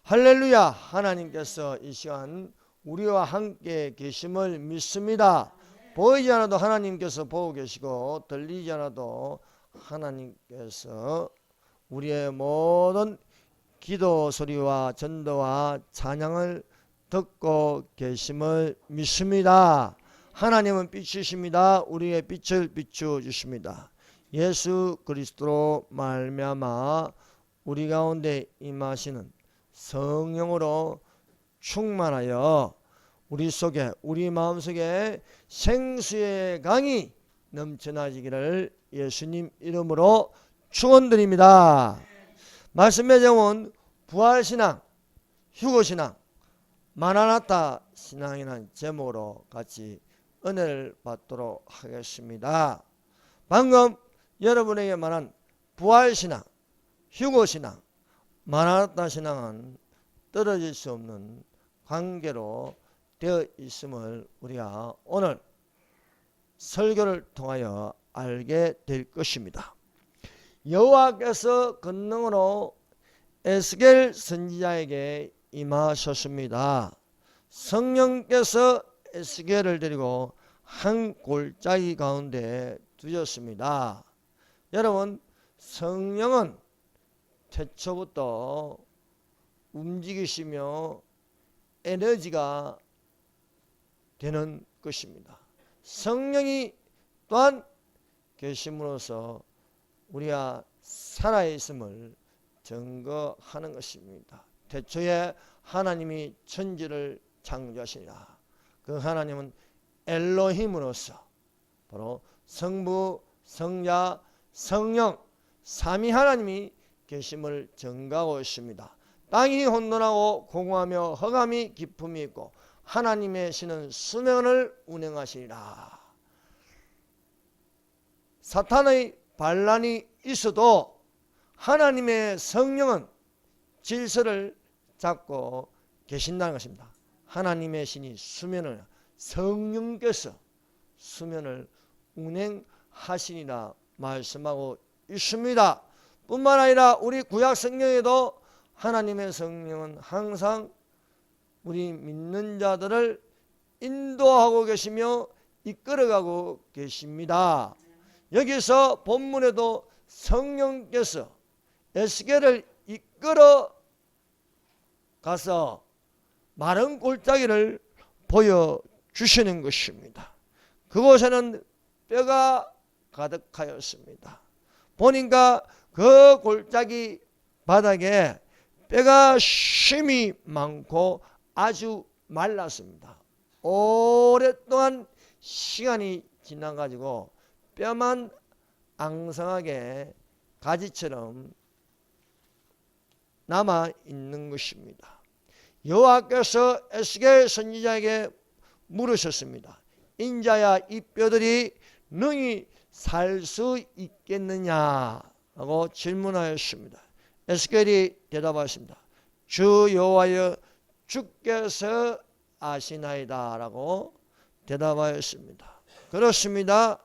할렐루야. 하나님께서 이 시간 우리와 함께 계심을 믿습니다. 보이지 않아도 하나님께서 보고 계시고 들리지 않아도 하나님께서 우리의 모든 기도 소리와 전도와 찬양을 듣고 계심을 믿습니다. 하나님은 빛이십니다. 우리의 빛을 비추어 주십니다. 예수 그리스도로 말미암아 우리 가운데 임하시는 성령으로 충만하여 우리 속에, 우리 마음속에 생수의 강이 넘쳐나지기를 예수님 이름으로 축원드립니다. 말씀의 제목은 부활신앙, 휴거신앙, 마라나타 신앙이라는 제목으로 같이 은혜를 받도록 하겠습니다. 방금 여러분에게 말한 부활신앙, 휴거신앙, 마라나타 신앙은 떨어질 수 없는 관계로 되어 있음을 우리가 오늘 설교를 통하여 알게 될 것입니다. 여호와께서 권능으로 에스겔 선지자에게 임하셨습니다. 성령께서 에스겔을 데리고 한 골짜기 가운데 두셨습니다. 여러분, 성령은 태초부터 움직이시며 에너지가 되는 것입니다. 성령이 또한 계심으로써 우리가 살아있음을 증거하는 것입니다. 태초에 하나님이 천지를 창조하시니라. 그 하나님은 엘로힘으로서 바로 성부, 성자, 성령 삼위 하나님이 계심을 증거하고 있습니다. 땅이 혼돈하고 공허하며 흑암이 깊음이 있고 하나님의 신은 수면을 운행하시리라. 사탄의 반란이 있어도 하나님의 성령은 질서를 잡고 계신다는 것입니다. 하나님의 신이 수면을, 성령께서 수면을 운행하시리라 말씀하고 있습니다. 뿐만 아니라 우리 구약 성경에도 하나님의 성령은 항상 우리 믿는 자들을 인도하고 계시며 이끌어가고 계십니다. 여기서 본문에도 성령께서 에스겔을 이끌어 가서 마른 골짜기를 보여주시는 것입니다. 그곳에는 뼈가 가득하였습니다. 보니까 그 골짜기 바닥에 뼈가 심이 많고 아주 말랐습니다. 오랫동안 시간이 지나가지고 뼈만 앙상하게 가지처럼 남아 있는 것입니다. 여호와께서 에스겔 선지자에게 물으셨습니다. 인자야, 이 뼈들이 능히 살 수 있겠느냐라고 질문하였습니다. 에스겔이 대답하였습니다. 주 여호와여, 주께서 아시나이다 라고 대답하였습니다. 그렇습니다.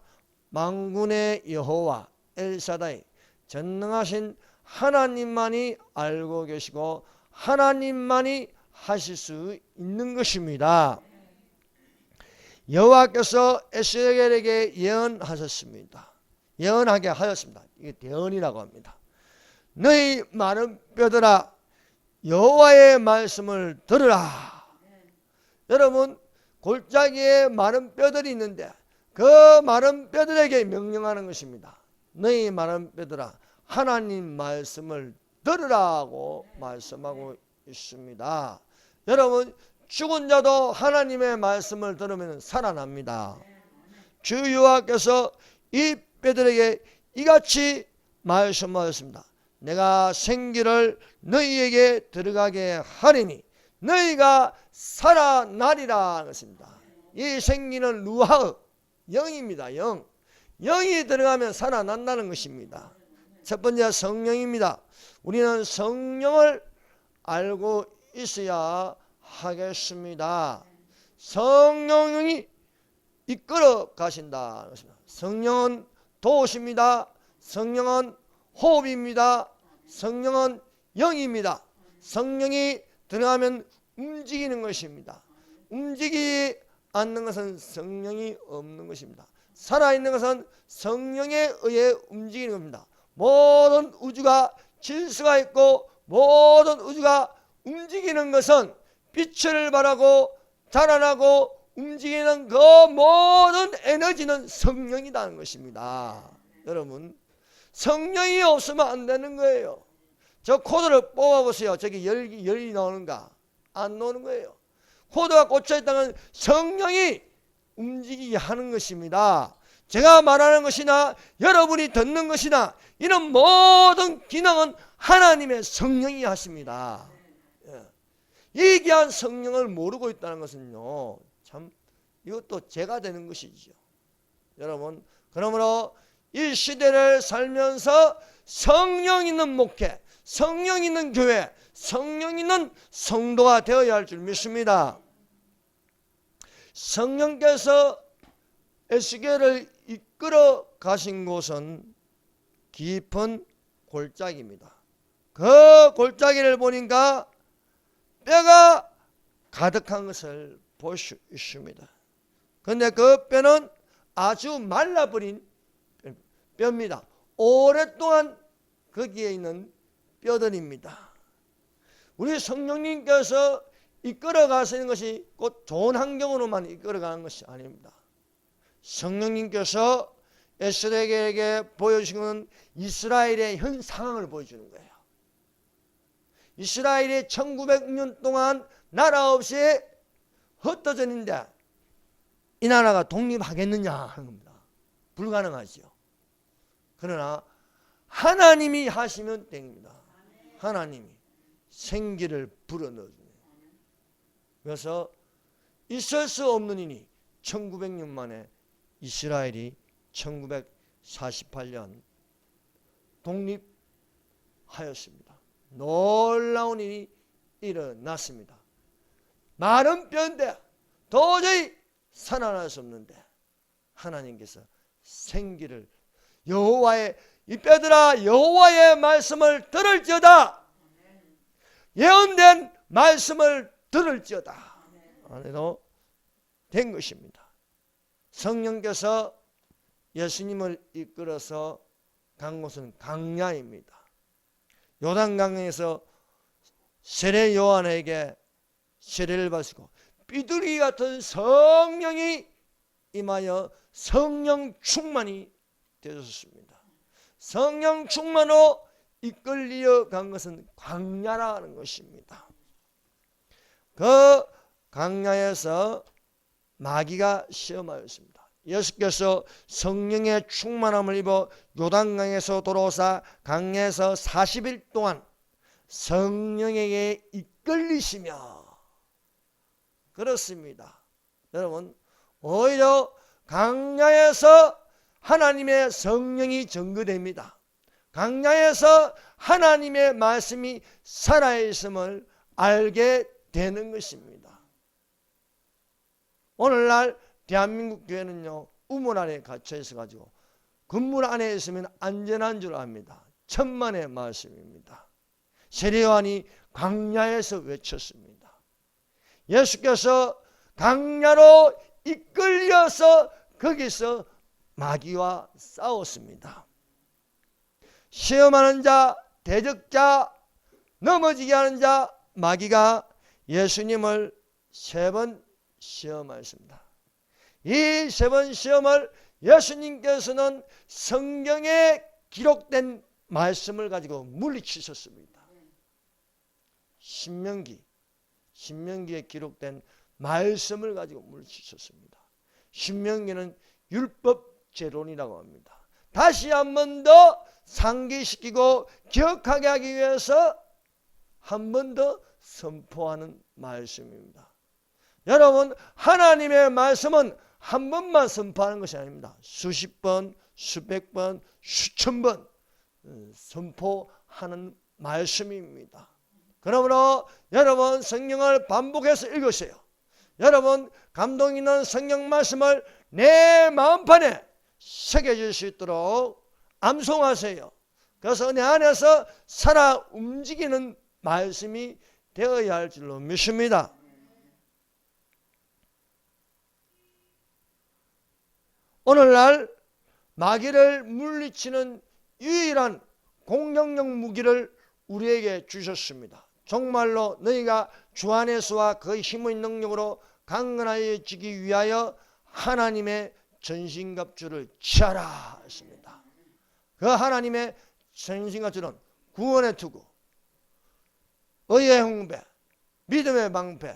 만군의 여호와 엘사다이, 전능하신 하나님만이 알고 계시고 하나님만이 하실 수 있는 것입니다. 여호와께서 에스겔에게 예언하셨습니다. 예언하게 하였습니다. 이게 대언이라고 합니다. 너희 많은 뼈들아, 여호와의 말씀을 들으라. 여러분, 골짜기에 많은 뼈들이 있는데 그 많은 뼈들에게 명령하는 것입니다. 너희 많은 뼈들아, 하나님 말씀을 들으라고 말씀하고 있습니다. 여러분, 죽은 자도 하나님의 말씀을 들으면 살아납니다. 주 여호와께서 이 뼈들에게 이같이 말씀하셨습니다. 내가 생기를 너희에게 들어가게 하리니 너희가 살아나리라 했습니다. 이 생기는 루하흐, 영입니다. 영. 영이 들어가면 살아난다는 것입니다. 첫 번째 성령입니다. 우리는 성령을 알고 있어야 하겠습니다. 성령이 이끌어 가신다. 성령은 도우십니다. 성령은 호흡입니다. 성령은 영입니다. 성령이 들어가면 움직이는 것입니다. 움직이지 않는 것은 성령이 없는 것입니다. 살아있는 것은 성령에 의해 움직이는 겁니다. 모든 우주가 질서가 있고 모든 우주가 움직이는 것은 빛을 발하고 자라나고 움직이는 그 모든 에너지는 성령이라는 것입니다. 여러분, 성령이 없으면 안 되는 거예요. 저 코드를 뽑아보세요. 저기 열이 나오는가? 안 나오는 거예요. 코드가 꽂혀있다는 성령이 움직이게 하는 것입니다. 제가 말하는 것이나 여러분이 듣는 것이나 이런 모든 기능은 하나님의 성령이 하십니다. 이 귀한 성령을 모르고 있다는 것은요, 참 이것도 죄가 되는 것이죠. 여러분, 그러므로 이 시대를 살면서 성령 있는 목회, 성령 있는 교회, 성령 있는 성도가 되어야 할 줄 믿습니다. 성령께서 에스겔을 이끌어 가신 곳은 깊은 골짜기입니다. 그 골짜기를 보니까 뼈가 가득한 것을 볼 수 있습니다. 그런데 그 뼈는 아주 말라버린 뼈입니다. 오랫동안 거기에 있는 뼈들입니다. 우리 성령님께서 이끌어 가시는 것이 곧 좋은 환경으로만 이끌어 가는 것이 아닙니다. 성령님께서 에스겔에게 보여주시는 이스라엘의 현 상황을 보여주는 거예요. 이스라엘이 1900년 동안 나라 없이 흩어졌는데 이 나라가 독립하겠느냐 하는 겁니다. 불가능하죠. 그러나 하나님이 하시면 됩니다. 하나님이 생기를 불어넣어주네요. 그래서 있을 수 없는 일이 1900년 만에 이스라엘이 1948년 독립하였습니다. 놀라운 일이 일어났습니다. 많은 뼈인데 도저히 살아날 수 없는데 하나님께서 생기를 여호와의 이 뼈들아 여호와의 말씀을 들을지어다. 예언된 말씀을 들을지어다. 안에도 된 것입니다. 성령께서 예수님을 이끌어서 간 곳은 강야입니다. 요단강에서 세례 요한에게 세례를 받으시고 비둘기 같은 성령이 임하여 성령 충만이 되셨습니다. 성령 충만으로 이끌려 간 것은 광야라는 것입니다. 그 광야에서 마귀가 시험하였습니다. 예수께서 성령의 충만함을 입어 요단강에서 돌아오사 강에서 40일 동안 성령에게 이끌리시며 그렇습니다. 여러분, 오히려 강야에서 하나님의 성령이 증거됩니다. 강야에서 하나님의 말씀이 살아있음을 알게 되는 것입니다. 오늘날 대한민국 교회는요, 우물 안에 갇혀 있어가지고 건물 안에 있으면 안전한 줄 압니다. 천만의 말씀입니다. 세례요한이 광야에서 외쳤습니다. 예수께서 광야로 이끌려서 거기서 마귀와 싸웠습니다. 시험하는 자, 대적자, 넘어지게 하는 자, 마귀가 예수님을 3번 시험하였습니다. 이 3번 시험을 예수님께서는 성경에 기록된 말씀을 가지고 물리치셨습니다. 신명기에 기록된 말씀을 가지고 물리치셨습니다. 신명기는 율법제론이라고 합니다. 다시 한 번 더 상기시키고 기억하게 하기 위해서 한 번 더 선포하는 말씀입니다. 여러분, 하나님의 말씀은 한 번만 선포하는 것이 아닙니다. 수십 번, 수백 번, 수천 번 선포하는 말씀입니다. 그러므로 여러분 성경을 반복해서 읽으세요. 여러분 감동 있는 성경 말씀을 내 마음판에 새겨질 수 있도록 암송하세요. 그래서 내 안에서 살아 움직이는 말씀이 되어야 할 줄로 믿습니다. 오늘날 마귀를 물리치는 유일한 공격력 무기를 우리에게 주셨습니다. 정말로 너희가 주 안에서와 그의 힘의 능력으로 강건하여지기 위하여 하나님의 전신갑주를 취하라 했습니다. 그 하나님의 전신갑주는 구원의 투구, 의의 홍배, 믿음의 방패,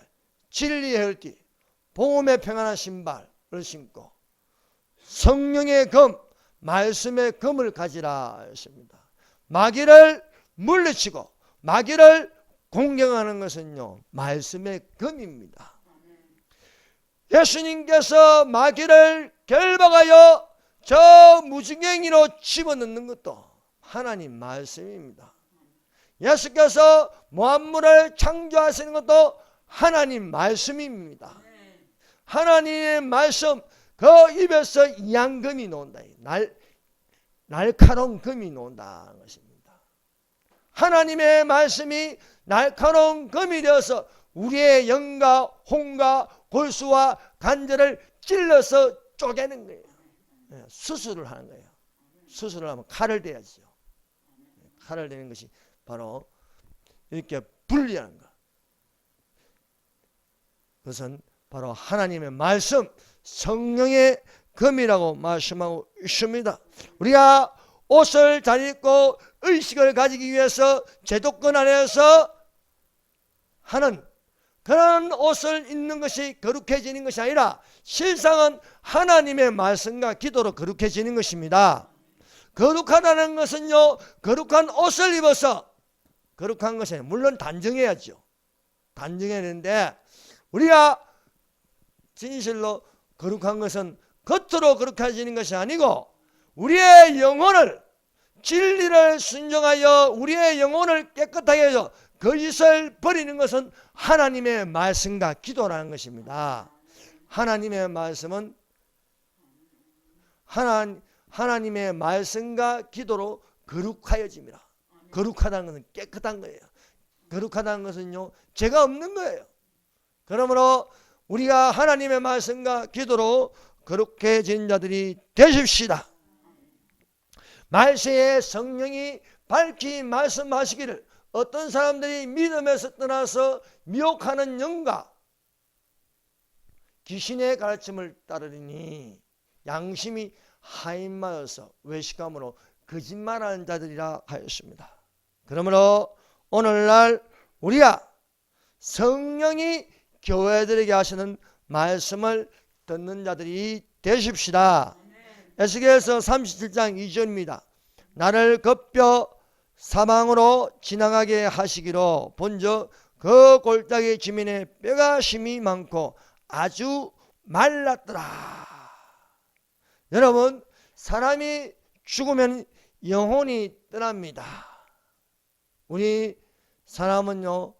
진리의 혈띠, 복음의 평안한 신발을 신고 성령의 검, 말씀의 검을 가지라 했습니다. 마귀를 물리치고 마귀를 공격하는 것은요, 말씀의 검입니다. 예수님께서 마귀를 결박하여 저 무지갱이로 집어넣는 것도 하나님 말씀입니다. 예수께서 만물을 창조하시는 것도 하나님 말씀입니다. 하나님의 말씀, 그 입에서 이양금이 나온다. 날카로운 금이 나온다는 것입니다. 하나님의 말씀이 날카로운 금이 되어서 우리의 영과 혼과 골수와 관절을 찔러서 쪼개는 거예요. 수술을 하는 거예요. 수술을 하면 칼을 대야죠. 칼을 대는 것이 바로 이렇게 분리하는 것. 그것은 바로 하나님의 말씀, 성령의 검이라고 말씀하고 있습니다. 우리가 옷을 잘 입고 의식을 가지기 위해서 제도권 안에서 하는 그런 옷을 입는 것이 거룩해지는 것이 아니라 실상은 하나님의 말씀과 기도로 거룩해지는 것입니다. 거룩하다는 것은요, 거룩한 옷을 입어서 거룩한 것은 물론 단정해야죠. 단정해야 되는데 우리가 진실로 거룩한 것은 겉으로 거룩해지는 것이 아니고 우리의 영혼을, 진리를 순종하여 우리의 영혼을 깨끗하게 해서 거짓을 버리는 것은 하나님의 말씀과 기도라는 것입니다. 하나님의 말씀은 하나님의 말씀과 기도로 거룩하여집니다. 거룩하다는 것은 깨끗한 거예요. 거룩하다는 것은요, 죄가 없는 거예요. 그러므로 우리가 하나님의 말씀과 기도로 거룩해진 자들이 되십시다. 말세에 성령이 밝히 말씀하시기를 어떤 사람들이 믿음에서 떠나서 미혹하는 영과 귀신의 가르침을 따르니 양심이 하인마여서 외식함으로 거짓말하는 자들이라 하였습니다. 그러므로 오늘날 우리가 성령이 교회들에게 하시는 말씀을 듣는 자들이 되십시다. 에스겔서 37장 2절입니다. 나를 급여 사방으로 지나가게 하시기로 본즉 그 골짜기 지면에 뼈가 심이 많고 아주 말랐더라. 여러분, 사람이 죽으면 영혼이 떠납니다. 우리 사람은요,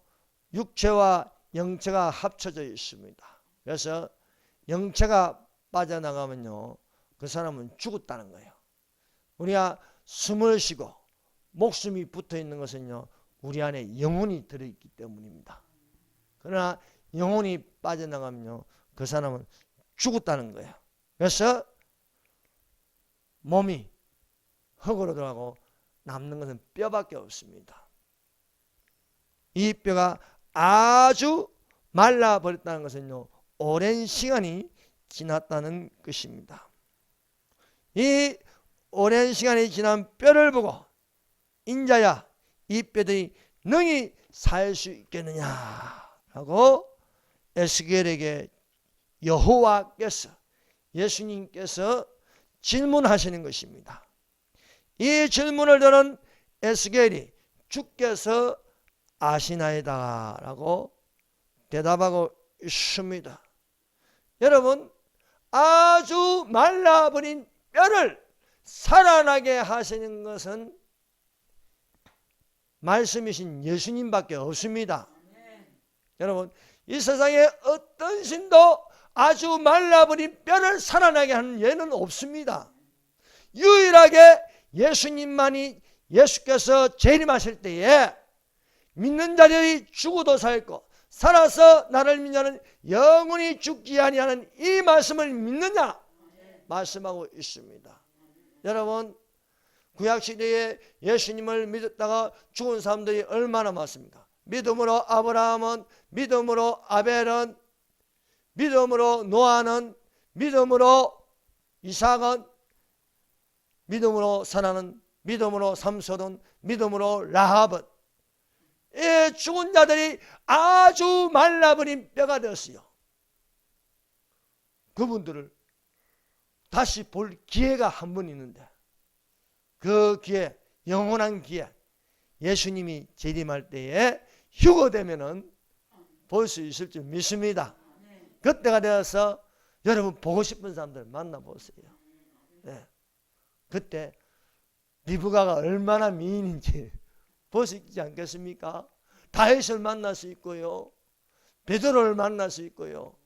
육체와 영체가 합쳐져 있습니다. 그래서 영체가 빠져나가면요, 그 사람은 죽었다는 거예요. 우리가 숨을 쉬고 목숨이 붙어 있는 것은요, 우리 안에 영혼이 들어있기 때문입니다. 그러나 영혼이 빠져나가면요, 그 사람은 죽었다는 거예요. 그래서 몸이 흙으로 들어가고 남는 것은 뼈밖에 없습니다. 이 뼈가 아주 말라버렸다는 것은요, 오랜 시간이 지났다는 것입니다. 이 오랜 시간이 지난 뼈를 보고 인자야 이 뼈들이 능히 살 수 있겠느냐라고 에스겔에게 여호와께서, 예수님께서 질문하시는 것입니다. 이 질문을 들은 에스겔이 주께서 아시나이다 라고 대답하고 있습니다. 여러분, 아주 말라버린 뼈를 살아나게 하시는 것은 말씀이신 예수님밖에 없습니다. 여러분, 이 세상에 어떤 신도 아주 말라버린 뼈를 살아나게 하는 예는 없습니다. 유일하게 예수님만이, 예수께서 재림하실 때에 믿는 자들이 죽어도 살고 살아서 나를 믿는 자는 영원히 죽지 아니하는 이 말씀을 믿느냐 말씀하고 있습니다. 여러분, 구약시대에 예수님을 믿었다가 죽은 사람들이 얼마나 많습니까? 믿음으로 아브라함은, 믿음으로 아벨은, 믿음으로 노아는, 믿음으로 이삭은, 믿음으로 사라는, 믿음으로 삼손은, 믿음으로 라합은, 이 죽은 자들이 아주 말라버린 뼈가 되었어요. 그분들을 다시 볼 기회가 한 번 있는데 그 기회, 영원한 기회, 예수님이 재림할 때에 휴거되면은 볼 수 있을 줄 믿습니다. 그때가 되어서 여러분 보고 싶은 사람들 만나보세요. 네. 그때 리브가가 얼마나 미인인지 볼 수 있지 않겠습니까? 다윗을 만날 수 있고요, 베드로를 만날 수 있고요,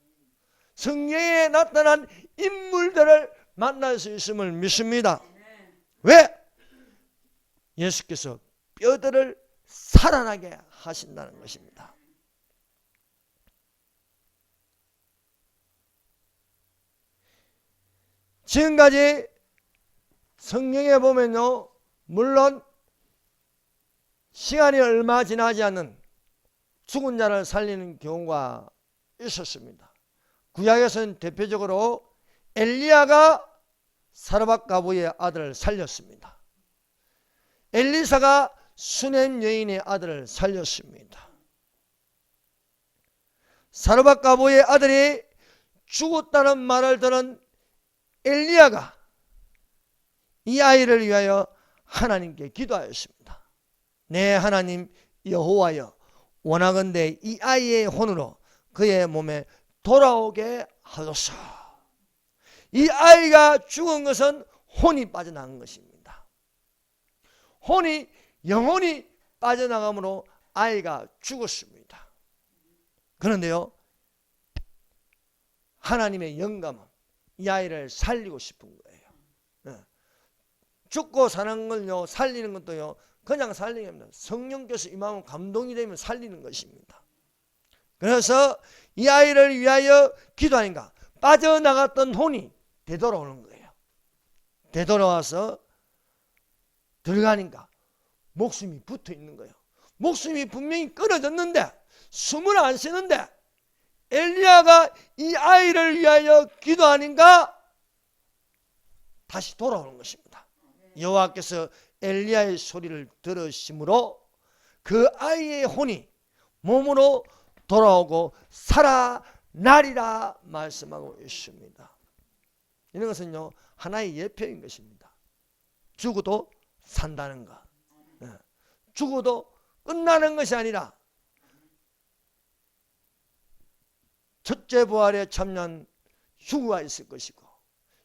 성경에 나타난 인물들을 만날 수 있음을 믿습니다. 왜? 예수께서 뼈들을 살아나게 하신다는 것입니다. 지금까지 성경에 보면요, 물론 시간이 얼마 지나지 않는 죽은 자를 살리는 경우가 있었습니다. 구약에서는 대표적으로 엘리야가 사르밧 가부의 아들을 살렸습니다. 엘리사가 수넴 여인의 아들을 살렸습니다. 사르밧 가부의 아들이 죽었다는 말을 들은 엘리야가 이 아이를 위하여 하나님께 기도하였습니다. 내 하나님 여호와여, 원하건대 이 아이의 혼으로 그의 몸에 돌아오게 하소서. 이 아이가 죽은 것은 혼이 빠져나간 것입니다. 혼이 영혼이 빠져나감으로 아이가 죽었습니다. 그런데요, 하나님의 영감은 이 아이를 살리고 싶은 거예요. 죽고 사는 걸요, 살리는 것도요, 그냥 살리는 게 아닙니다. 성령께서 임하면 감동이 되면 살리는 것입니다. 그래서 이 아이를 위하여 기도하니까 빠져나갔던 혼이 되돌아오는 거예요. 되돌아와서 들어가니까 목숨이 붙어 있는 거예요. 목숨이 분명히 끊어졌는데, 숨을 안 쉬는데 엘리야가 이 아이를 위하여 기도하니까 다시 돌아오는 것입니다. 여호와께서 엘리야의 소리를 들으심으로 그 아이의 혼이 몸으로 돌아오고 살아나리라 말씀하고 있습니다. 이런 것은요, 하나의 예표인 것입니다. 죽어도 산다는 것, 죽어도 끝나는 것이 아니라 첫째 부활에 참여한 휴거가 있을 것이고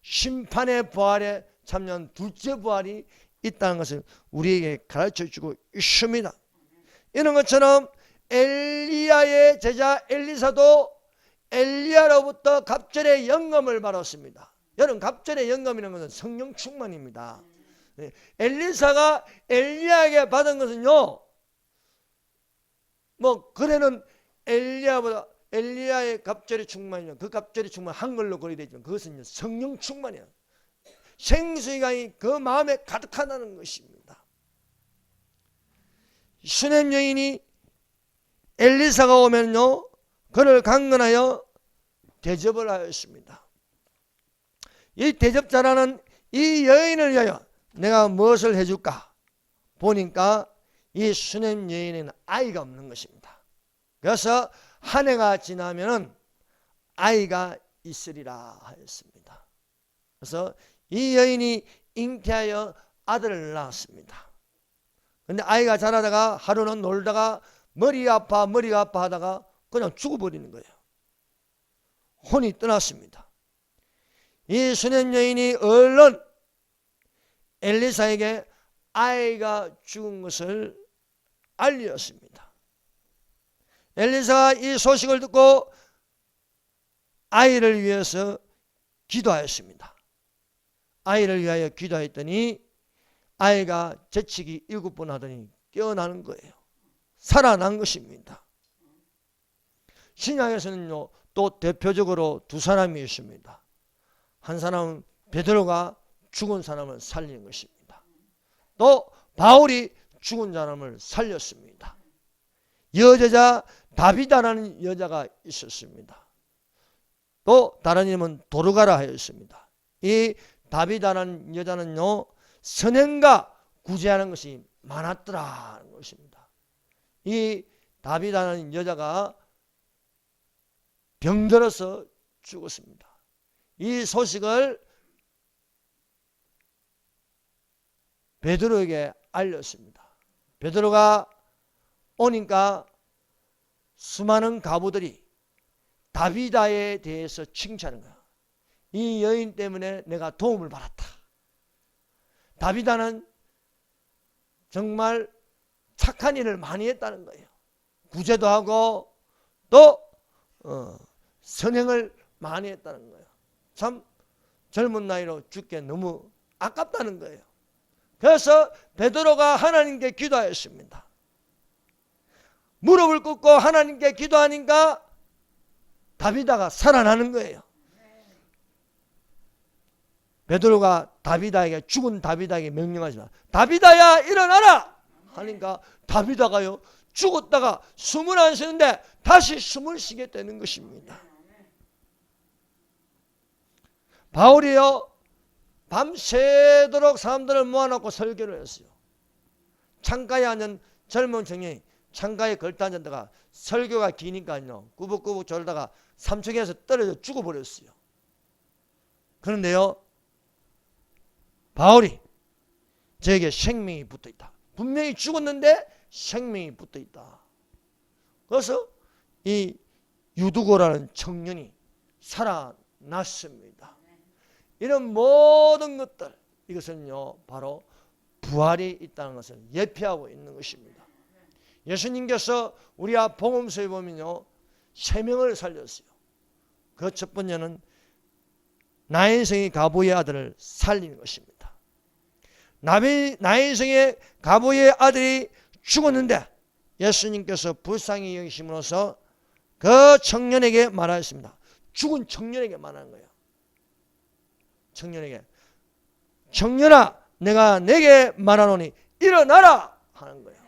심판의 부활에 참여한 둘째 부활이 있다는 것을 우리에게 가르쳐주고 있습니다. 이런 것처럼 엘리야의 제자 엘리사도 엘리야로부터 갑절의 영감을 받았습니다. 여러분, 갑절의 영감이라는 것은 성령 충만입니다. 엘리사가 엘리야에게 받은 것은요, 뭐 그래는 엘리야보다 엘리야의 갑절의 충만이요, 그 갑절의 충만 한글로 거리되지만 그것은 성령 충만이에요. 생수의 그 마음에 가득하다는 것입니다. 수넴 여인이 엘리사가 오면요, 그를 강건하여 대접을 하였습니다. 이 대접자라는 이 여인을 위하여 내가 무엇을 해줄까 보니까 이 수넴 여인에는 아이가 없는 것입니다. 그래서 한 해가 지나면은 아이가 있으리라 하였습니다. 그래서 이 여인이 잉태하여 아들을 낳았습니다. 그런데 아이가 자라다가 하루는 놀다가 머리가 아파 하다가 그냥 죽어버리는 거예요. 혼이 떠났습니다. 이 수넴 여인이 얼른 엘리사에게 아이가 죽은 것을 알렸습니다. 엘리사가 이 소식을 듣고 아이를 위해서 기도하였습니다. 아이를 위하여 기도했더니 아이가 재치기 7번 하더니 깨어나는 거예요. 살아난 것입니다. 신약에서는요, 또 대표적으로 두 사람이 있습니다. 한 사람은 베드로가 죽은 사람을 살린 것입니다. 또 바울이 죽은 사람을 살렸습니다. 여제자 다비다라는 여자가 있었습니다. 또 다른 이름은 도르가라 하였습니다. 이 다비다라는 여자는요, 선행과 구제하는 것이 많았더라는 것입니다. 이 다비다라는 여자가 병들어서 죽었습니다. 이 소식을 베드로에게 알렸습니다. 베드로가 오니까 수많은 가부들이 다비다에 대해서 칭찬한 거야. 이 여인 때문에 내가 도움을 받았다. 다비다는 정말 착한 일을 많이 했다는 거예요. 구제도 하고 또 선행을 많이 했다는 거예요. 참 젊은 나이로 죽게 너무 아깝다는 거예요. 그래서 베드로가 하나님께 기도하였습니다. 무릎을 꿇고 하나님께 기도하니까 다비다가 살아나는 거예요. 베드로가 다비다에게, 죽은 다비다에게 명령하지만 다비다야 일어나라 하니까 다비다가요 죽었다가 숨을 안 쉬는데 다시 숨을 쉬게 되는 것입니다. 바울이요 밤새도록 사람들을 모아놓고 설교를 했어요. 창가에 앉은 젊은 청년이 창가에 걸터 앉았다가 설교가 기니까요 꾸벅꾸벅 졸다가 3층에서 떨어져 죽어버렸어요. 그런데요 바울이 저에게 생명이 붙어있다. 분명히 죽었는데 생명이 붙어있다. 그래서 이 유두고라는 청년이 살아났습니다. 이런 모든 것들, 이것은요 바로 부활이 있다는 것을 예표하고 있는 것입니다. 예수님께서 우리가 복음서에 보면요 3명을 살렸어요. 그 첫 번째는 나인성의 가부의 아들을 살리는 것입니다. 나인성의 가부의 아들이 죽었는데 예수님께서 불쌍히 여기심으로써 그 청년에게 말하였습니다. 죽은 청년에게 말하는 거예요. 청년에게, 청년아 내가 내게 말하노니 일어나라 하는 거예요.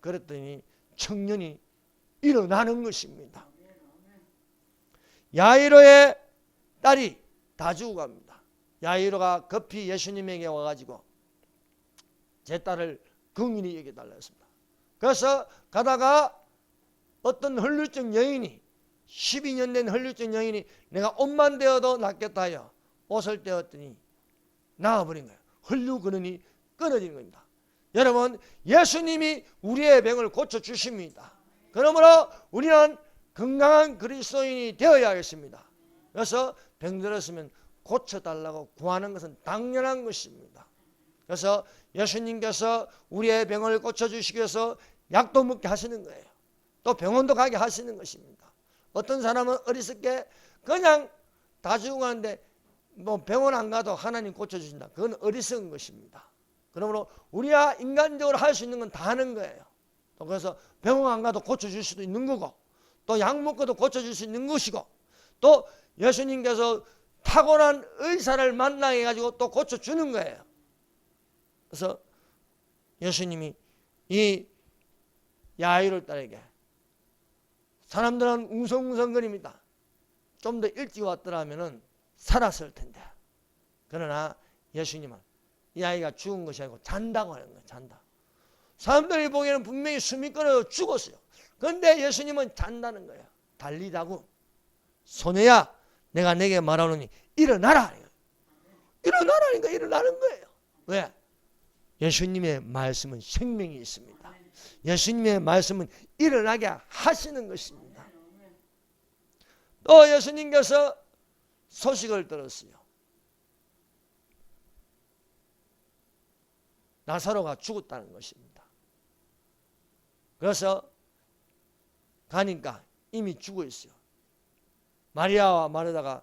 그랬더니 청년이 일어나는 것입니다. 야이로의 딸이 다 죽어갑니다. 야이로가 급히 예수님에게 와가지고 제 딸을 긍휼히 여겨달라 했습니다. 그래서 가다가 어떤 혈루증 여인이 12년 된 혈루증 여인이 내가 옷만 되어도 낫겠다 하여 옷을 떼었더니 나아버린 거예요. 혈루 근원이 끊어지는 겁니다. 여러분 예수님이 우리의 병을 고쳐주십니다. 그러므로 우리는 건강한 그리스도인이 되어야겠습니다. 그래서 병들었으면 고쳐달라고 구하는 것은 당연한 것입니다. 그래서 예수님께서 우리의 병을 고쳐주시기 위해서 약도 먹게 하시는 거예요. 또 병원도 가게 하시는 것입니다. 어떤 사람은 어리석게 그냥 다 죽어가는데 뭐 병원 안 가도 하나님 고쳐주신다. 그건 어리석은 것입니다. 그러므로 우리가 인간적으로 할 수 있는 건 다 하는 거예요. 또 그래서 병원 안 가도 고쳐줄 수도 있는 거고 또 약 먹고도 고쳐줄 수 있는 것이고 또 예수님께서 탁월한 의사를 만나게 해가지고 또 고쳐주는 거예요. 그래서 예수님이 이 야이로 딸에게 사람들은 웅성웅성거립니다. 좀 더 일찍 왔더라면 살았을 텐데. 그러나 예수님은 이 아이가 죽은 것이 아니고 잔다고 하는 거예요. 잔다. 사람들이 보기에는 분명히 숨이 끊어져 죽었어요. 그런데 예수님은 잔다는 거예요. 달리다고. 소녀야 내가 내게 말하노니 일어나라. 일어나라니까 일어나는 거예요. 왜? 예수님의 말씀은 생명이 있습니다. 예수님의 말씀은 일어나게 하시는 것입니다. 또 예수님께서 소식을 들었어요. 나사로가 죽었다는 것입니다. 그래서 가니까 이미 죽어 있어요. 마리아와 마르다가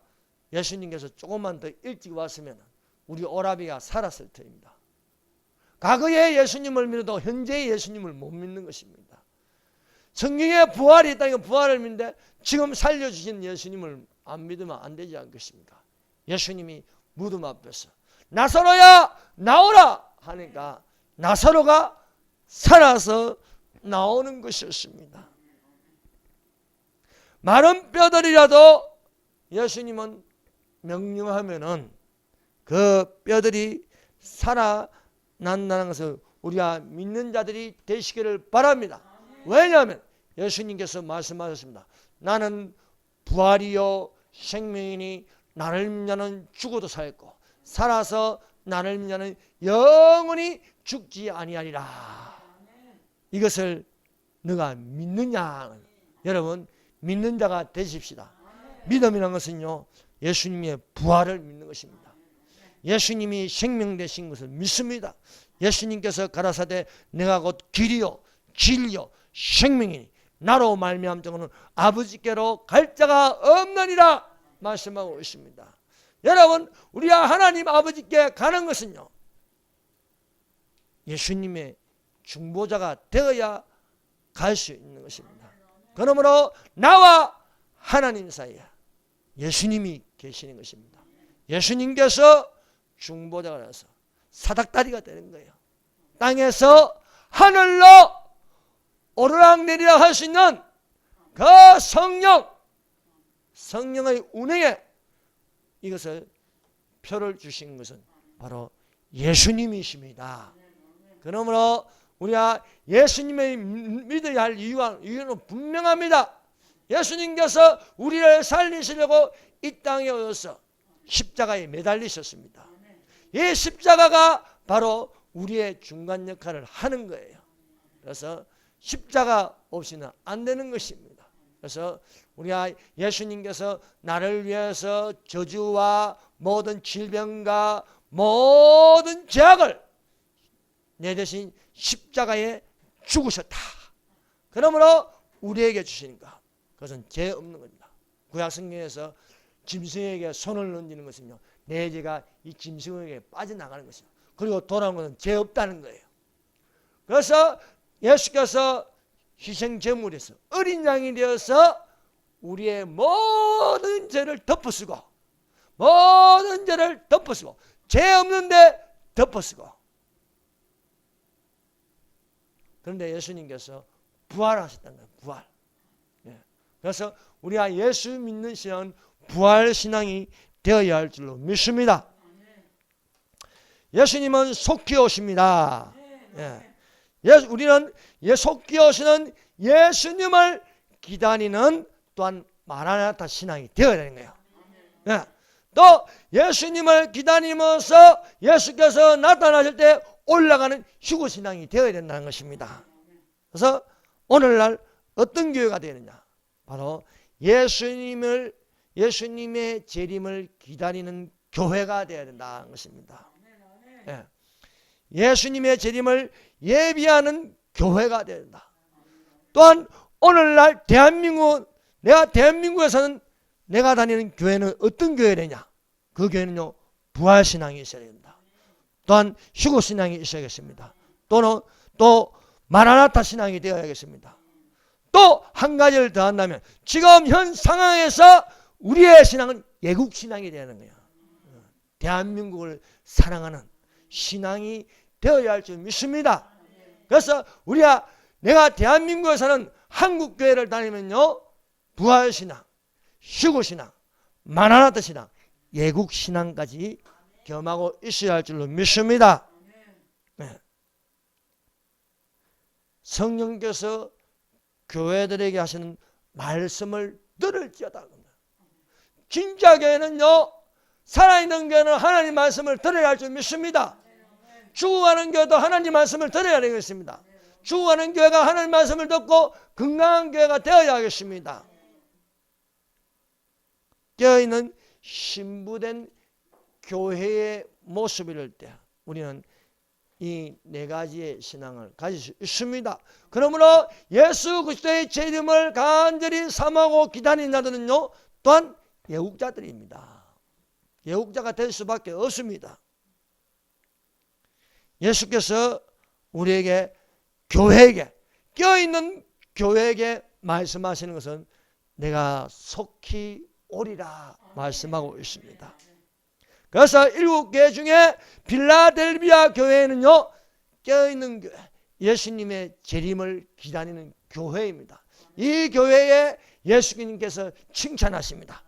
예수님께서 조금만 더 일찍 왔으면 우리 오라비가 살았을 터입니다. 과거의 예수님을 믿어도 현재의 예수님을 못 믿는 것입니다. 성경에 부활이 있다니까 부활을 믿는데 지금 살려주신 예수님을 안 믿으면 안 되지 않겠습니까? 예수님이 무덤 앞에서 나사로야 나오라 하니까 나사로가 살아서 나오는 것이었습니다. 마른 뼈들이라도 예수님은 명령하면은 그 뼈들이 살아난다는 것을 우리가 믿는 자들이 되시기를 바랍니다. 왜냐하면 예수님께서 말씀하셨습니다. 나는 부활이요 생명이니 나를 믿는 자는 죽어도 살고 살아서 나를 믿는 자는 영원히 죽지 아니하리라. 이것을 너가 믿느냐? 여러분 믿는 자가 되십시다. 믿음이라는 것은요 예수님의 부활을 믿는 것입니다. 예수님이 생명 되신 것을 믿습니다. 예수님께서 가라사대 내가 곧 길이요 진리요 생명이니 나로 말미암은 자는 아버지께로 갈 자가 없느니라 말씀하고 있습니다. 여러분 우리가 하나님 아버지께 가는 것은요 예수님의 중보자가 되어야 갈 수 있는 것입니다. 그러므로 나와 하나님 사이에 예수님이 계시는 것입니다. 예수님께서 중보자가 되어서 사닥다리가 되는 거예요. 땅에서 하늘로 오르락내리락 할 수 있는 그 성령의 운행에 이것을 표를 주신 것은 바로 예수님이십니다. 그러므로 우리가 예수님을 믿어야 할 이유는 분명합니다. 예수님께서 우리를 살리시려고 이 땅에 오셔서 십자가에 매달리셨습니다. 이 십자가가 바로 우리의 중간 역할을 하는 거예요. 그래서 십자가 없이는 안 되는 것입니다. 그래서 우리가 예수님께서 나를 위해서 저주와 모든 질병과 모든 죄악을 내 대신 십자가에 죽으셨다. 그러므로 우리에게 주시니까 그것은 죄 없는 겁니다. 구약 성경에서 짐승에게 손을 얹는 것은요 내 죄가 이 짐승에게 빠져나가는 것이죠. 그리고 돌아오는 것은 죄 없다는 거예요. 그래서 예수께서 희생제물에서 어린 양이 되어서 우리의 모든 죄를 덮어쓰고 모든 죄를 덮어쓰고 죄 없는데 덮어쓰고 그런데 예수님께서 부활하셨다는 거예요. 부활. 그래서 우리가 예수 믿는 신앙은 부활 신앙이 되어야 할 줄로 믿습니다. 예수님은 속히 오십니다. 우리는 속히 오시는 예수님을 기다리는 또한 마라나타 신앙이 되어야 되는 거예요. 또 예수님을 기다리면서 예수께서 나타나실 때 올라가는 휴거 신앙이 되어야 된다는 것입니다. 그래서 오늘날 어떤 교회가 되느냐? 바로 예수님의 재림을 기다리는 교회가 되어야 된다는 것입니다. 예수님의 재림을 예비하는 교회가 되어야 된다. 또한 오늘날 내가 대한민국에서는 내가 다니는 교회는 어떤 교회냐? 그 교회는요 부활신앙이 있어야 된다. 또한 휴거신앙이 있어야겠습니다. 또 마라나타 신앙이 되어야겠습니다. 또 한 가지를 더 한다면 지금 현 상황에서 우리의 신앙은 애국신앙이 되는 거예요. 대한민국을 사랑하는 신앙이 되어야 할 줄 믿습니다. 그래서 내가 대한민국에 사는 한국교회를 다니면요 부활신앙, 휴거신앙, 마라나타 신앙, 애국신앙까지 겸하고 있어야 할 줄로 믿습니다. 성령께서 교회들에게 하시는 말씀을 들을지어다. 진짜 교회는요 살아있는 교회는 하나님 말씀을 들어야 할 줄 믿습니다. 죽어가는 교회도 하나님 말씀을 들어야 되겠습니다. 죽어가는 교회가 하나님 말씀을 듣고 건강한 교회가 되어야 하겠습니다. 깨어있는 신부된 교회의 모습을 이룰 때 우리는 이 네 가지의 신앙을 가질 수 있습니다. 그러므로 예수 그리스도의 재림을 간절히 삼하고 기다리는 자들은요 또한 예국자들입니다. 예국자가 될 수밖에 없습니다. 예수께서 우리에게 교회에게 껴있는 교회에게 말씀하시는 것은 내가 속히 오리라 말씀하고 있습니다. 그래서 7개 중에 필라델비아 교회는요, 깨어있는 교회, 예수님의 재림을 기다리는 교회입니다. 이 교회에 예수님께서 칭찬하십니다.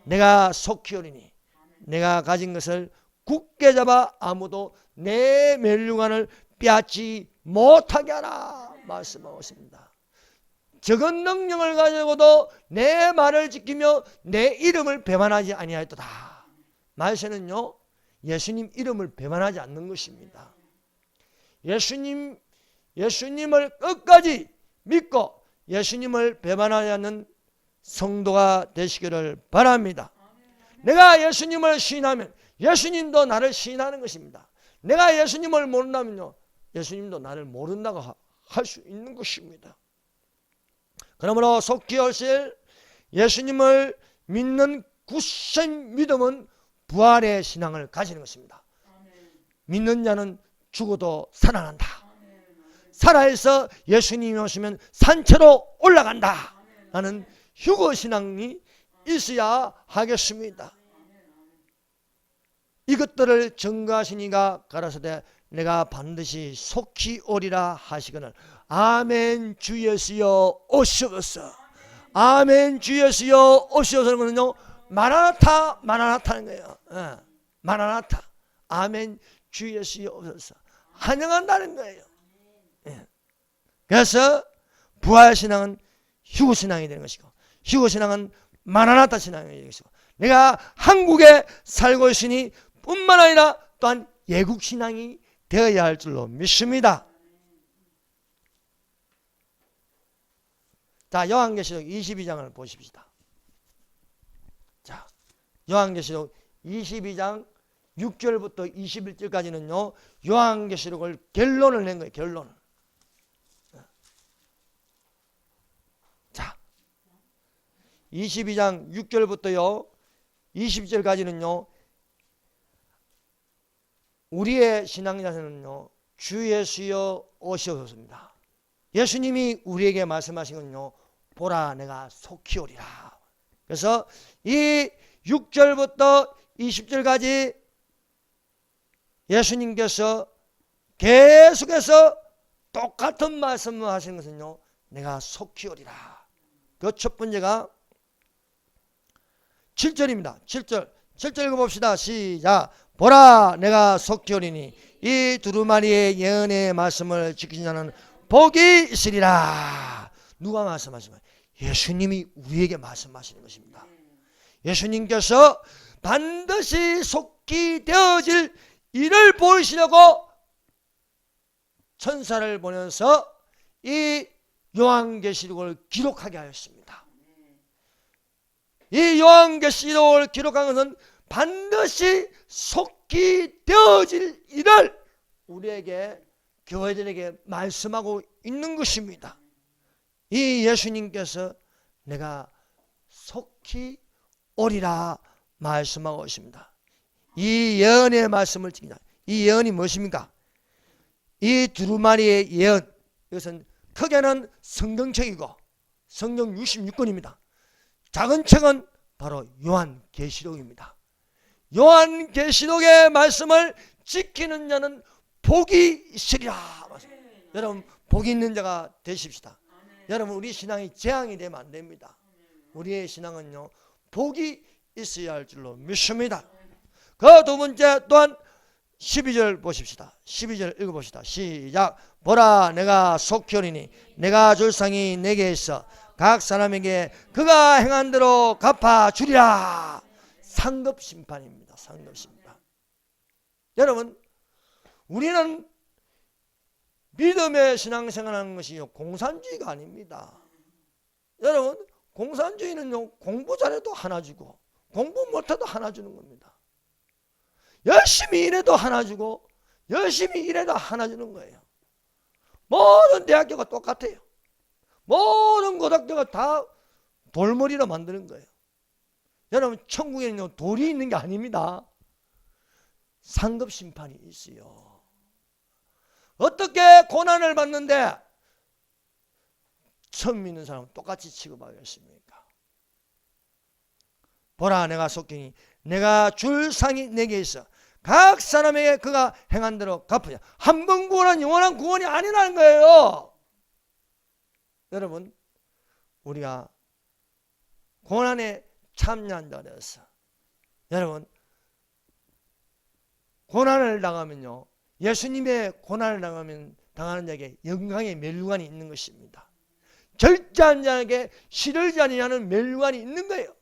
내가 속히 오리니 내가 가진 것을 굳게 잡아 아무도 내 멸류관을 빼앗지 못하게 하라 말씀하고 있습니다. 적은 능력을 가지고도 내 말을 지키며 내 이름을 배반하지 아니하였도다. 말세는요, 예수님 이름을 배반하지 않는 것입니다. 예수님을 끝까지 믿고 예수님을 배반하지 않는 성도가 되시기를 바랍니다. 내가 예수님을 시인하면 예수님도 나를 시인하는 것입니다. 내가 예수님을 모른다면요, 예수님도 나를 모른다고 할 수 있는 것입니다. 그러므로 속히 오실 예수님을 믿는 굳센 믿음은 부활의 신앙을 가지는 것입니다. 믿는 자는 죽어도 살아난다. 살아서 예수님이 오시면 산채로 올라간다. 라는 휴거신앙이 있어야 하겠습니다. 이것들을 증거하시니가 가라사대 내가 반드시 속히 오리라 하시거늘 아멘 주 예수여 오시옵소서. 아멘 주 예수여 오시옵소서는요, 마라나타 마라나타는 거예요. 마라나타 아멘 주 예수여 오시옵소서 환영한다는 거예요. 그래서 부활신앙은 휴거신앙이 되는 것이고 휴거신앙은 마라나타 신앙이 되는 것이고 내가 한국에 살고 있으니 뿐만 아니라 또한 예국신앙이 되어야 할 줄로 믿습니다. 자, 요한계시록 22장을 보십시다. 자, 요한계시록 22장 6절부터 21절까지는요, 요한계시록을 결론을 낸 거예요. 결론을. 자, 22장 6절부터요 20절까지는요, 우리의 신앙자세는요, 주 예수여 오시옵소서입니다. 예수님이 우리에게 말씀하신 건요, 보라 내가 속히 오리라. 그래서 이 6절부터 20절까지 예수님께서 계속해서 똑같은 말씀을 하시는 것은요, 내가 속히 오리라. 그 첫 번째가 7절입니다. 7절 읽어봅시다. 시작. 보라 내가 속히 오리니 이 두루마리의 예언의 말씀을 지키는 자는 복이 있으리라. 누가 말씀하시나요? 예수님이 우리에게 말씀하시는 것입니다. 예수님께서 반드시 속히 되어질 일을 보이시려고 천사를 보내서 이 요한계시록을 기록하게 하였습니다. 이 요한계시록을 기록한 것은 반드시 속히 되어질 일을 우리에게 교회들에게 말씀하고 있는 것입니다. 이 예수님께서 내가 속히 오리라 말씀하고 있습니다. 이 예언의 말씀을 지키자. 이 예언이 무엇입니까? 이 두루마리의 예언, 이것은 크게는 성경책이고 성경 66권입니다. 작은 책은 바로 요한계시록입니다. 요한계시록의 말씀을 지키는 자는 복이 있으리라. 여러분, 복이 있는 자가 되십시다. 여러분, 우리 신앙이 재앙이 되면 안 됩니다. 우리의 신앙은요, 복이 있어야 할 줄로 믿습니다. 그 두 번째 또한 12절 보십시다. 12절 읽어봅시다. 시작. 보라 내가 속히 오리니 내가 줄 상이 내게 있어 각 사람에게 그가 행한 대로 갚아주리라. 상급심판입니다. 상급심판. 여러분, 우리는 믿음의 신앙생활하는 것이 공산주의가 아닙니다. 여러분, 공산주의는요, 공부 잘해도 하나 주고 공부 못해도 하나 주는 겁니다. 열심히 일해도 하나 주고 열심히 일해도 하나 주는 거예요. 모든 대학교가 똑같아요. 모든 고등학교가 다 돌머리로 만드는 거예요. 여러분, 천국에는요, 돌이 있는 게 아닙니다. 상급심판이 있어요. 어떻게 고난을 받는데 처음 믿는 사람은 똑같이 취급하겠습니까? 보라, 내가 속기니 내가 줄 상이 내게 있어 각 사람에게 그가 행한 대로 갚으냐. 한 번 구원은 영원한 구원이 아니라는 거예요. 여러분, 우리가 고난에 참여한 자 되었어. 여러분, 고난을 당하면요, 예수님의 고난을 당하는 자에게 영광의 멸류관이 있는 것입니다. 절제한 자에게 시들지 아니하는 멸류관이 있는 거예요.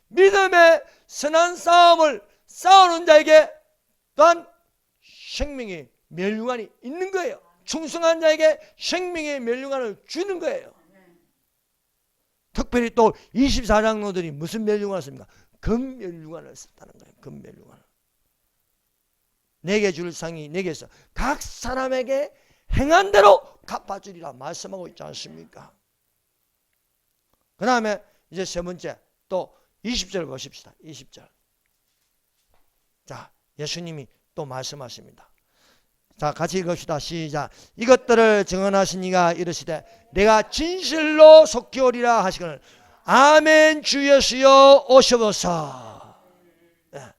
믿음의 선한 싸움을 싸우는 자에게 또한 생명의 멸류관이 있는 거예요. 충성한 자에게 생명의 멸류관을 주는 거예요. 특별히 또 24장로들이 무슨 멸류관을 씁니까? 금멸류관을 썼다는 거예요. 금멸류관을. 내게 줄 상이 내게 있어 각 사람에게 행한 대로 갚아주리라 말씀하고 있지 않습니까? 그 다음에 이제 세 번째 또 20절 보십시다. 20절. 자, 예수님이 또 말씀하십니다. 자, 같이 읽읍시다. 시작. 이것들을 증언하신 이가 이르시되 내가 진실로 속히 오리라 하시거늘 아멘 주 예수여 오셔보사. 네.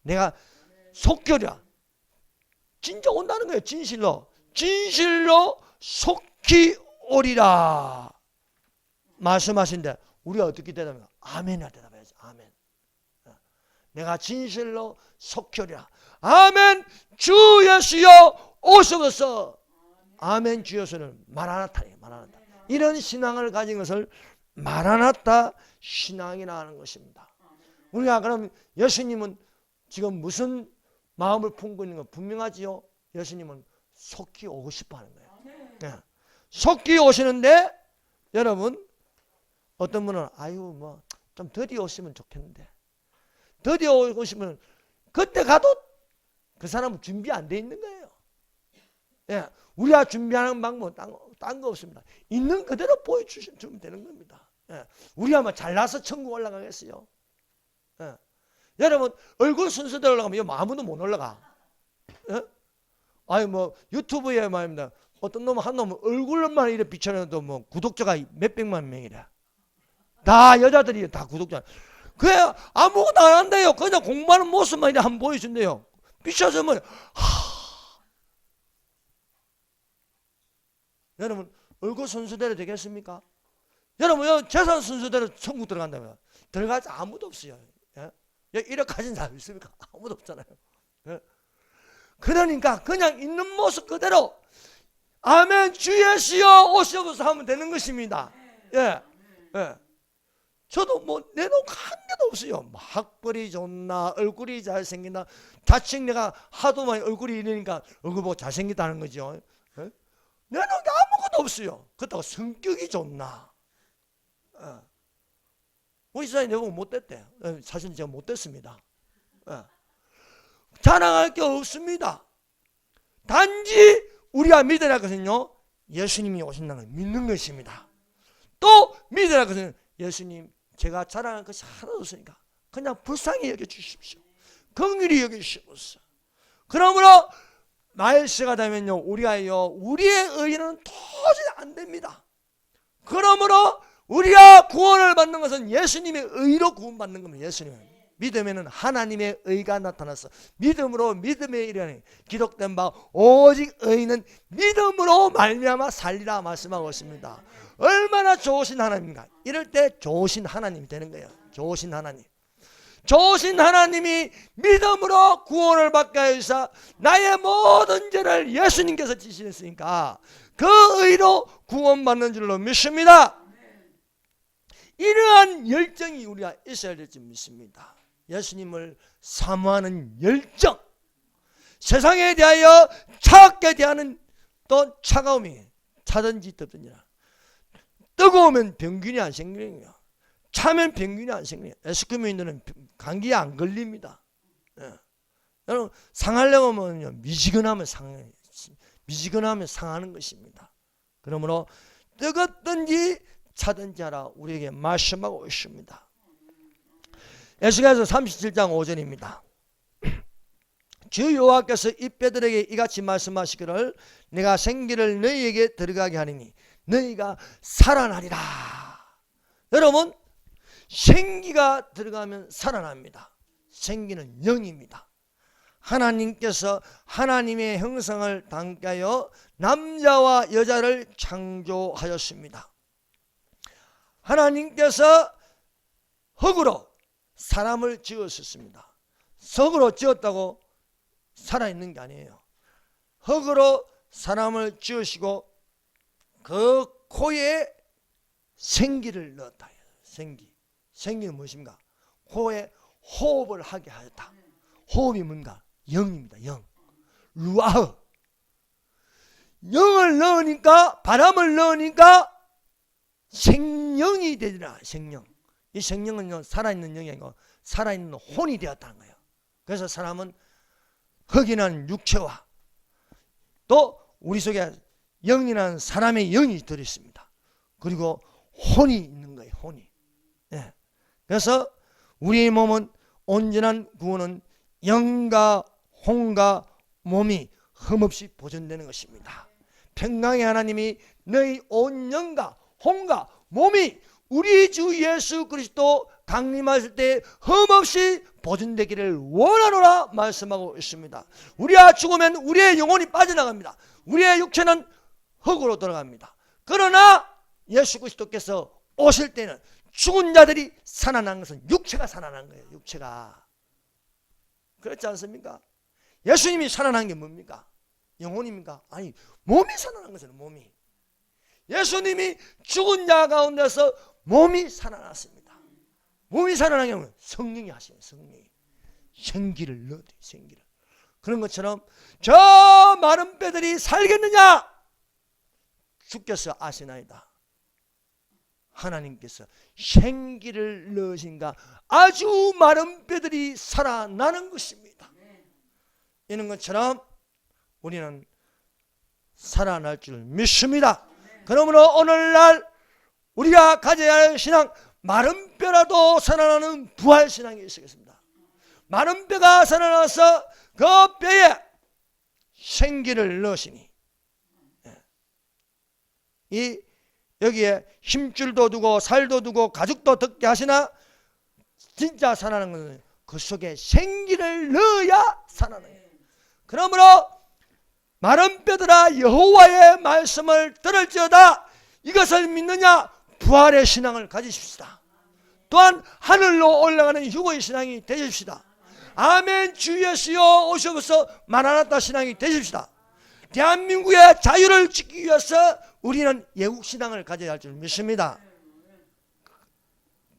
내가 속히 오리라. 진짜 온다는 거예요. 진실로. 진실로 속히 오리라 말씀하신데 우리가 어떻게 대답합니까? 아멘이라 대답해야지. 아멘. 내가 진실로 속히 오리라. 아멘 주 예수여 오셔서. 아멘 주 예수는 마라나타예요. 마라나타. 이런 신앙을 가진 것을 마라나타 신앙이라 하는 것입니다. 우리가 그럼 예수님은 지금 무슨 마음을 품고 있는 건 분명하지요. 예수님은 속히 오고 싶어 하는 거예요. 네. 속히 오시는데 여러분 어떤 분은 아유 뭐 좀 더디 오시면 좋겠는데 더디 오시면 그때 가도 그 사람은 준비 안 돼 있는 거예요. 예, 우리가 준비하는 방법은 딴 거 없습니다. 있는 그대로 보여주시면 되는 겁니다. 예, 우리가 뭐 잘나서 천국 올라가겠어요. 예. 여러분 얼굴 순서대로 올라가면 아무도 못 올라가. 예? 아니 뭐 유튜브에 말입니다. 어떤 놈은 한 놈은 얼굴만 이렇게 비춰내도 뭐 구독자가 몇백만 명이래. 다 여자들이 다 구독자. 그래 아무것도 안 한대요. 그냥 공부하는 모습만 이렇게 한번 보여준대요. 비춰서 뭐 여러분 얼굴 순서대로 되겠습니까? 여러분 재산 순서대로 천국 들어간다면 들어가지 아무도 없어요. 예? 1억 가진 사람 있습니까? 아무도 없잖아요. 예? 그러니까 그냥 있는 모습 그대로 아멘 주 예수여 오셔서 하면 되는 것입니다. 예, 예. 저도 뭐 내놓고 한 개도 없어요. 뭐 학벌이 좋나 얼굴이 잘생긴다. 자칭 내가 하도 많이 얼굴이 이러니까 얼굴 보고 잘생기다는 거죠. 예? 내놓은 게 아무것도 없어요. 그렇다고 성격이 좋나. 예. 우리 집사님 내보고 못됐대. 예, 사실 제가 못됐습니다. 예. 자랑할 게 없습니다. 단지 우리가 믿어야 할 것은요 예수님이 오신다는 걸 믿는 것입니다. 또 믿어야 할 것은 예수님 제가 자랑할 것이 하나도 없으니까 그냥 불쌍히 여겨주십시오. 긍휼히 여겨주십시오. 그러므로 말세가 되면요 우리가요 우리의 의는 도저히 안 됩니다. 그러므로 우리가 구원을 받는 것은 예수님의 의로 구원받는 겁니다. 예수님 믿음에는 하나님의 의가 나타나서 믿음으로 믿음에 이르니 기록된 바 오직 의는 믿음으로 말미암아 살리라 말씀하고 있습니다. 얼마나 좋으신 하나님인가. 이럴 때 좋으신 하나님이 되는 거예요. 좋으신 하나님. 좋으신 하나님이 믿음으로 구원을 받게 하여서 나의 모든 죄를 예수님께서 지시했으니까 그 의로 구원받는 줄로 믿습니다. 이러한 열정이 우리가 있어야 될 줄 믿습니다. 예수님을 사모하는 열정, 세상에 대하여 차갑게 대하는 또 차가움이 차든지 덥든지라. 뜨거우면 병균이 안 생기거든요. 차면 병균이 안 생겨요. 에스키모인들은 감기에 안 걸립니다. 예. 여러분 상하려고 하면요 미지근하면 상해요. 미지근하면 상하는 것입니다. 그러므로 뜨겁든지 차든지 하라 우리에게 말씀하고 있습니다. 에스겔서 37장 5절입니다. 주 여호와께서 이 뼈들에게 이같이 말씀하시기를 내가 생기를 너희에게 들어가게 하리니 너희가 살아나리라. 여러분, 생기가 들어가면 살아납니다. 생기는 영입니다. 하나님께서 하나님의 형상을 담게 하여 남자와 여자를 창조하였습니다. 하나님께서 흙으로 사람을 지었습니다. 흙으로 지었다고 살아있는 게 아니에요. 흙으로 사람을 지으시고 그 코에 생기를 넣었다. 생기는 무엇입니까? 코에 호흡을 하게 하였다. 호흡이 뭔가? 영입니다. 영. 루아흐. 영을 넣으니까, 바람을 넣으니까 생명이 되리라. 생명. 이 생명은 살아있는 영이 아니고 살아있는 혼이 되었다는 거예요. 그래서 사람은 흙이라는 육체와 또 우리 속에 영이라는 사람의 영이 들어있습니다. 그리고 혼이 있는 거예요. 혼이. 예. 그래서 우리의 몸은 온전한 구원은 영과 혼과 몸이 흠없이 보존되는 것입니다. 평강의 하나님이 너희 온 영과 혼과 몸이 우리 주 예수 그리스도 강림하실 때 흠없이 보존되기를 원하노라 말씀하고 있습니다. 우리가 죽으면 우리의 영혼이 빠져나갑니다. 우리의 육체는 흙으로 돌아갑니다. 그러나 예수 그리스도께서 오실 때는 죽은 자들이 살아난 것은 육체가 살아난 거예요. 육체가. 그렇지 않습니까? 예수님이 살아난 게 뭡니까? 영혼입니까? 아니, 몸이 살아난 것은 몸이. 예수님이 죽은 자 가운데서 몸이 살아났습니다. 몸이 살아난 게 성령이 하시는 성령이. 생기를 넣어요. 생기를. 그런 것처럼 저 마른 뼈들이 살겠느냐? 주께서 아시나이다. 하나님께서 생기를 넣으신가 아주 마른 뼈들이 살아나는 것입니다. 이런 것처럼 우리는 살아날 줄 믿습니다. 그러므로 오늘날 우리가 가져야 할 신앙, 마른 뼈라도 살아나는 부활신앙이 있겠습니다. 마른 뼈가 살아나서 그 뼈에 생기를 넣으시니 이 여기에 힘줄도 두고 살도 두고 가죽도 덮게 하시나 진짜 살아나는 것은 그 속에 생기를 넣어야 살아나는 거예요. 그러므로 마른 뼈들아 여호와의 말씀을 들을지어다. 이것을 믿느냐? 부활의 신앙을 가지십시다. 또한 하늘로 올라가는 휴거의 신앙이 되십시다. 아멘. 주 예수여 오셔서 마라나타 신앙이 되십시다. 대한민국의 자유를 지키기 위해서 우리는 예국신앙을 가져야 할 줄 믿습니다.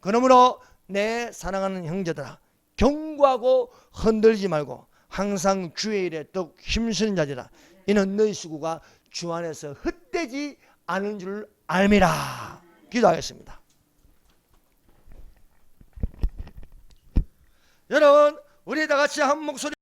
그러므로 내 사랑하는 형제들아, 경고하고 흔들지 말고 항상 주의 일에 더욱 힘쓰는 자들아, 이는 너희 수고가 주 안에서 헛되지 않은 줄 알미라. 기도하겠습니다. 여러분, 우리 다 같이 한 목소리